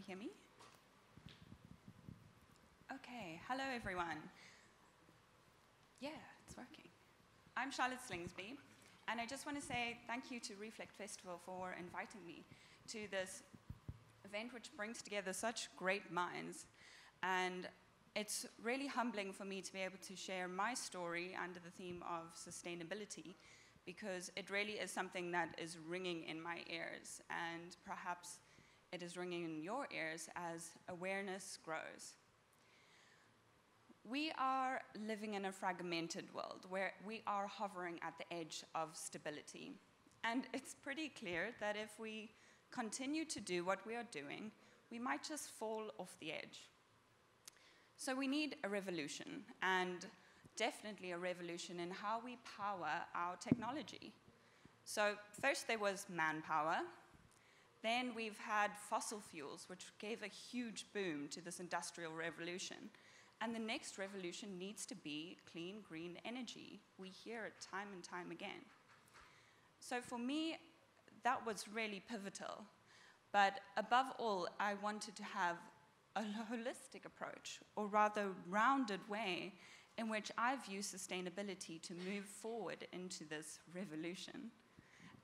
hear me? Okay, hello everyone. Yeah, it's working. I'm Charlotte Slingsby, and I just want to say thank you to Reflect Festival for inviting me to this event which brings together such great minds. And it's really humbling for me to be able to share my story under the theme of sustainability, because it really is something that is ringing in my ears, and perhaps it is ringing in your ears as awareness grows. We are living in a fragmented world where we are hovering at the edge of stability. And it's pretty clear that if we continue to do what we are doing, we might just fall off the edge. So we need a revolution, and definitely a revolution in how we power our technology. So first there was manpower. Then we've had fossil fuels, which gave a huge boom to this industrial revolution. And the next revolution needs to be clean, green energy. We hear it time and time again. So for me, that was really pivotal. But above all, I wanted to have a holistic approach, or rather rounded way, in which I view sustainability to move forward into this revolution.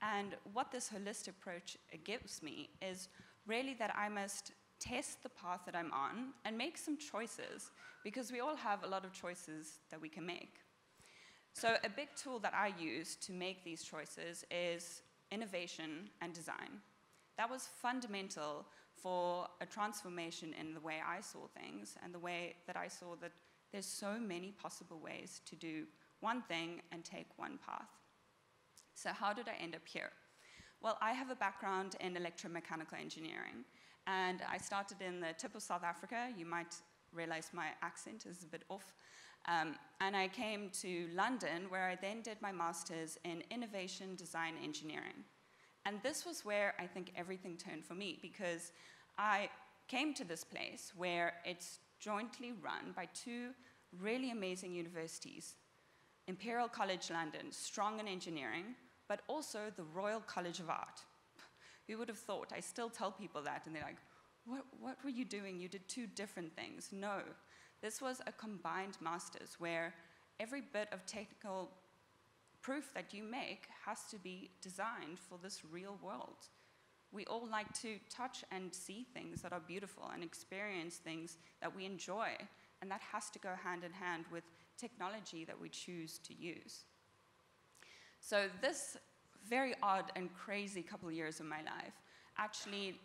And what this holistic approach gives me is really that I must test the path that I'm on and make some choices, because we all have a lot of choices that we can make. So a big tool that I use to make these choices is innovation and design. That was fundamental for a transformation in the way I saw things, and the way that I saw that there's so many possible ways to do one thing and take one path. So how did I end up here? Well, I have a background in electromechanical engineering, and I started in the tip of South Africa. You might realize my accent is a bit off. And I came to London, where I then did my master's in innovation design engineering. And this was where I think everything turned for me, because I came to this place where it's jointly run by two really amazing universities, Imperial College London, strong in engineering, but also the Royal College of Art. Who would have thought? I still tell people that, and they're like, what were you doing? You did two different things. No, this was a combined master's where every bit of technical proof that you make has to be designed for this real world. We all like to touch and see things that are beautiful and experience things that we enjoy, and that has to go hand in hand with technology that we choose to use. So this very odd and crazy couple of years of my life actually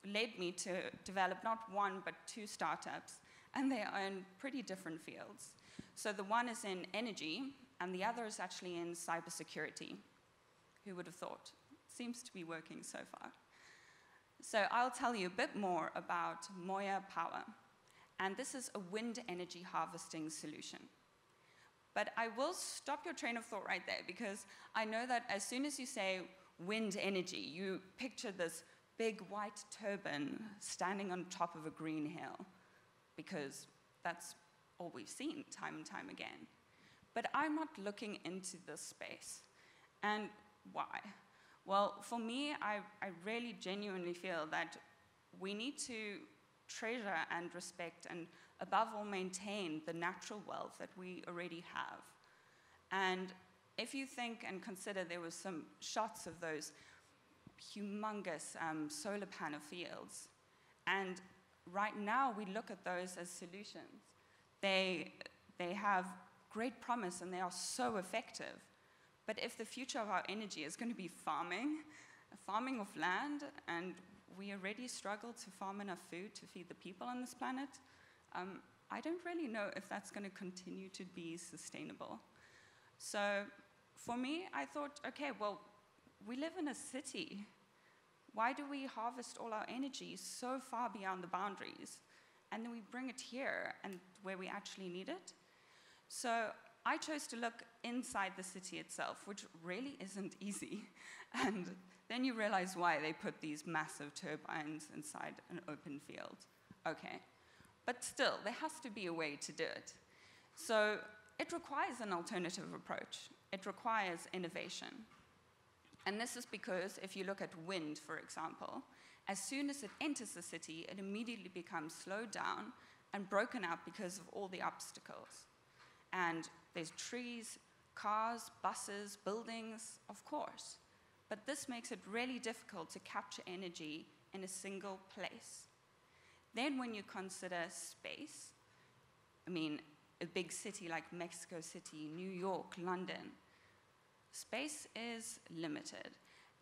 led me to develop not one but two startups, and they are in pretty different fields. So the one is in energy, and the other is actually in cybersecurity. Who would have thought? Seems to be working so far. So I'll tell you a bit more about Moya Power, and this is a wind energy harvesting solution. But I will stop your train of thought right there, because I know that as soon as you say wind energy, you picture this big white turbine standing on top of a green hill, because that's all we've seen time and time again. But I'm not looking into this space. And why? Well, for me, I really genuinely feel that we need to treasure and respect and above all maintain the natural wealth that we already have. And if you think and consider, there was some shots of those humongous solar panel fields, and right now we look at those as solutions. They have great promise and they are so effective. But if the future of our energy is going to be farming of land, and we already struggle to farm enough food to feed the people on this planet, I don't really know if that's going to continue to be sustainable. So for me, I thought, okay, well, we live in a city. Why do we harvest all our energy so far beyond the boundaries, and then we bring it here and where we actually need it? So I chose to look inside the city itself, which really isn't easy. And then you realize why they put these massive turbines inside an open field. Okay, but still, there has to be a way to do it. So it requires an alternative approach. It requires innovation. And this is because if you look at wind, for example, As soon as it enters the city, it immediately becomes slowed down and broken up because of all the obstacles. And there's trees, cars, buses, buildings, of course. But this makes it really difficult to capture energy in a single place. Then when you consider space, I mean, a big city like Mexico City, New York, London, space is limited.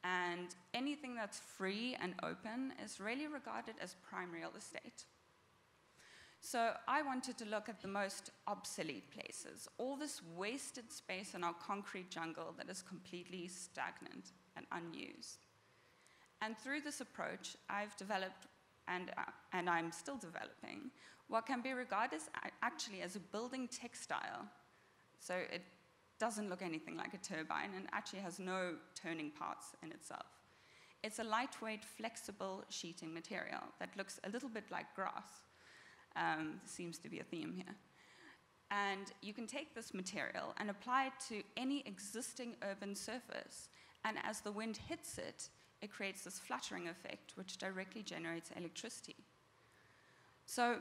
And anything that's free and open is really regarded as prime real estate. So I wanted to look at the most obsolete places, all this wasted space in our concrete jungle that is completely stagnant and unused. And through this approach, I've developed, and I'm still developing, what can be regarded actually as a building textile. So it doesn't look anything like a turbine and actually has no turning parts in itself. It's a lightweight, flexible sheeting material that looks a little bit like grass. Seems to be a theme here. And you can take this material and apply it to any existing urban surface. And as the wind hits it, it creates this fluttering effect, which directly generates electricity. So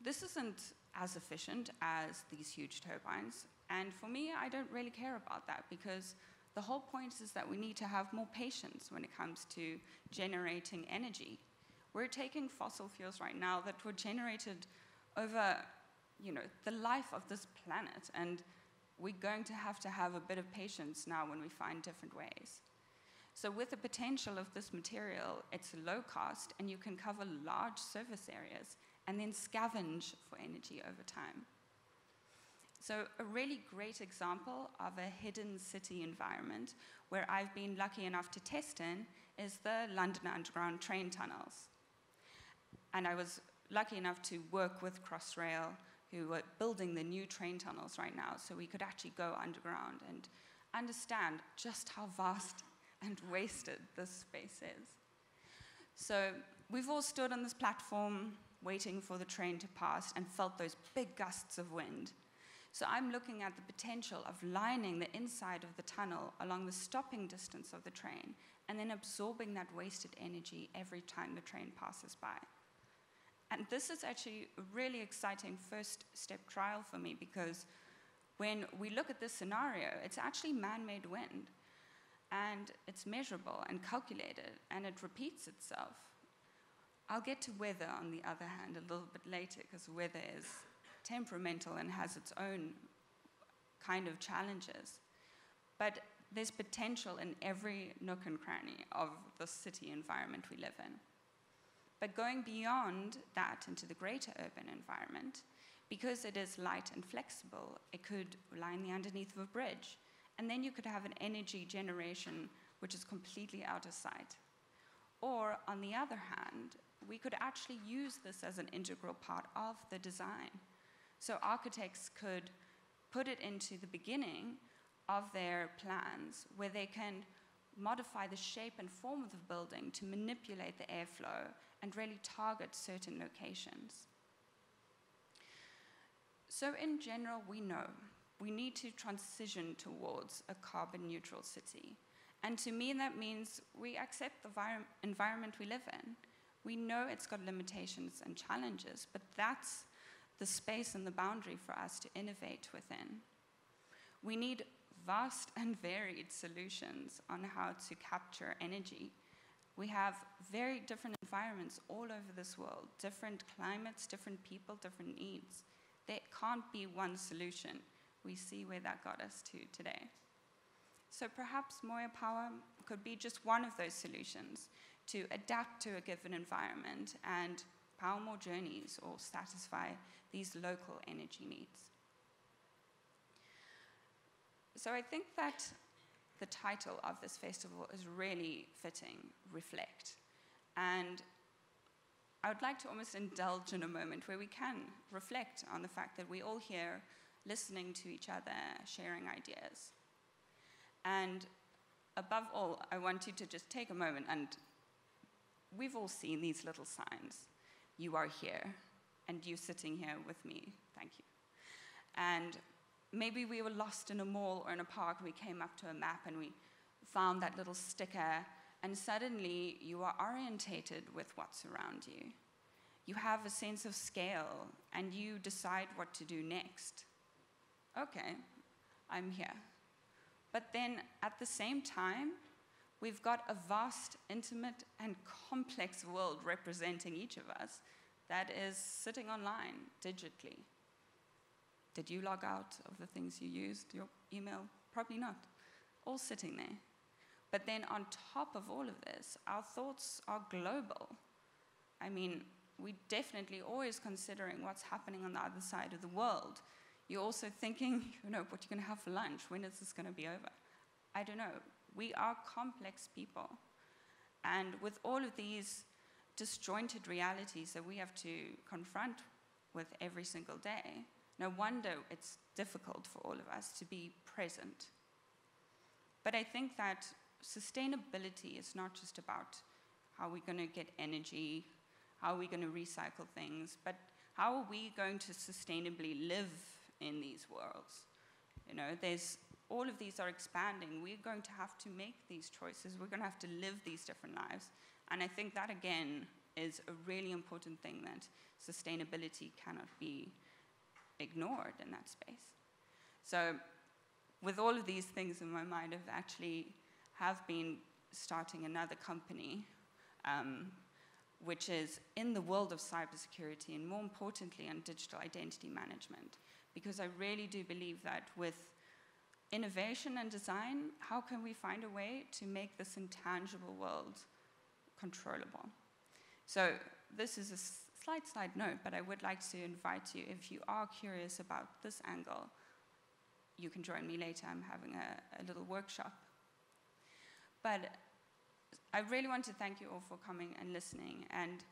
this isn't as efficient as these huge turbines. And for me, I don't really care about that, because the whole point is that we need to have more patience when it comes to generating energy. We're taking fossil fuels right now that were generated over, the life of this planet, and we're going to have a bit of patience now when we find different ways. So with the potential of this material, it's low cost, and you can cover large surface areas and then scavenge for energy over time. So a really great example of a hidden city environment where I've been lucky enough to test in is the London Underground train tunnels. And I was lucky enough to work with Crossrail, who are building the new train tunnels right now, so we could actually go underground and understand just how vast and wasted this space is. So we've all stood on this platform waiting for the train to pass and felt those big gusts of wind. So I'm looking at the potential of lining the inside of the tunnel along the stopping distance of the train and then absorbing that wasted energy every time the train passes by. And this is actually a really exciting first step trial for me, because when we look at this scenario, it's actually man-made wind, and it's measurable and calculated, and it repeats itself. I'll get to weather, on the other hand, a little bit later, because weather is temperamental and has its own kind of challenges. But there's potential in every nook and cranny of the city environment we live in. But going beyond that into the greater urban environment, because it is light and flexible, it could line the underneath of a bridge, and then you could have an energy generation which is completely out of sight. Or, on the other hand, we could actually use this as an integral part of the design. So architects could put it into the beginning of their plans, where they can modify the shape and form of the building to manipulate the airflow and really target certain locations. So in general, we know we need to transition towards a carbon neutral city. And to me, that means we accept the environment we live in. We know it's got limitations and challenges, but that's the space and the boundary for us to innovate within. We need vast and varied solutions on how to capture energy. We have very different environments all over this world, different climates, different people, different needs. There can't be one solution. We see where that got us to today. So perhaps Moya Power could be just one of those solutions to adapt to a given environment and power more journeys or satisfy these local energy needs. So I think that the title of this festival is really fitting, Reflect. And I would like to almost indulge in a moment where we can reflect on the fact that we're all here listening to each other, sharing ideas. And above all, I want you to just take a moment, and we've all seen these little signs. You are here, and you sitting here with me, thank you. And maybe we were lost in a mall or in a park, and we came up to a map and we found that little sticker and suddenly you are orientated with what's around you. You have a sense of scale, and you decide what to do next. Okay, I'm here. But then at the same time, we've got a vast, intimate, and complex world representing each of us that is sitting online digitally. Did you log out of the things you used, your email? Probably not. All sitting there. But then on top of all of this, our thoughts are global. I mean, we're definitely always considering what's happening on the other side of the world. You're also thinking, what you're going to have for lunch, when is this going to be over? I don't know. We are complex people. And with all of these disjointed realities that we have to confront with every single day, no wonder it's difficult for all of us to be present. But I think that sustainability is not just about how we're going to get energy, how are we going to recycle things, but how are we going to sustainably live in these worlds? All of these are expanding. We're going to have to make these choices. We're going to have to live these different lives. And I think that, again, is a really important thing, that sustainability cannot be ignored in that space. So with all of these things in my mind, I've actually have been starting another company, which is in the world of cybersecurity, and more importantly on digital identity management, because I really do believe that with innovation and design, how can we find a way to make this intangible world controllable? So this is a slight side note, but I would like to invite you, if you are curious about this angle, you can join me later. I'm having a little workshop. But I really want to thank you all for coming and listening. And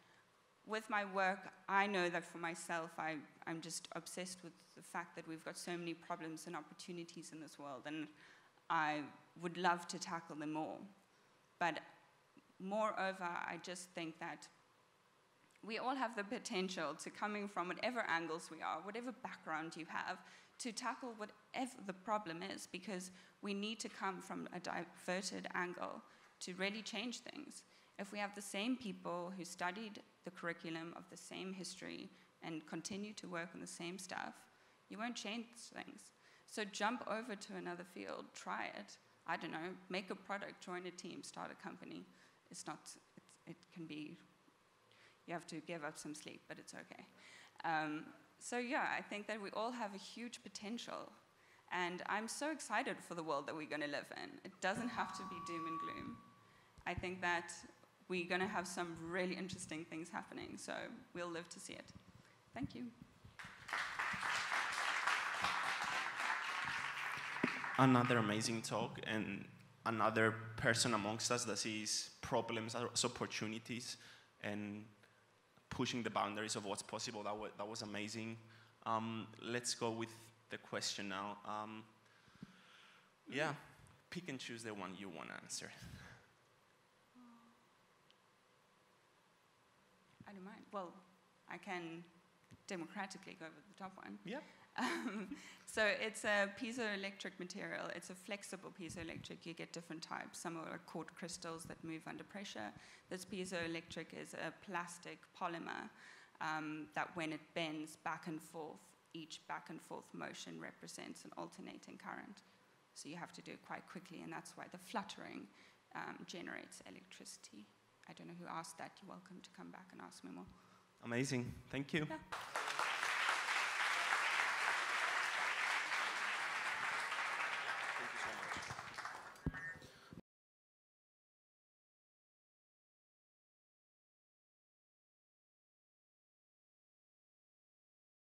with my work, I know that for myself, I'm just obsessed with the fact that we've got so many problems and opportunities in this world, and I would love to tackle them all. But moreover, I just think that we all have the potential to, coming from whatever angles we are, whatever background you have, to tackle whatever the problem is, because we need to come from a diverted angle to really change things. If we have the same people who studied the curriculum of the same history and continue to work on the same stuff, you won't change things. So jump over to another field, try it. I don't know, make a product, join a team, start a company. It can be, you have to give up some sleep, but it's okay. So yeah, I think that we all have a huge potential. And I'm so excited for the world that we're going to live in. It doesn't have to be doom and gloom. I think that we're going to have some really interesting things happening, so we'll live to see it. Thank you. Another amazing talk, and another person amongst us that sees problems as opportunities and pushing the boundaries of what's possible. That was amazing. Let's go with the question now. Yeah, pick and choose the one you want to answer. I don't mind. Well, I can democratically go with the top one. Yeah. So it's a piezoelectric material. It's a flexible piezoelectric. You get different types. Some are quartz crystals that move under pressure. This piezoelectric is a plastic polymer that when it bends back and forth, each back and forth motion represents an alternating current. So you have to do it quite quickly, and that's why the fluttering generates electricity. I don't know who asked that. You're welcome to come back and ask me more. Amazing. Thank you. Yeah.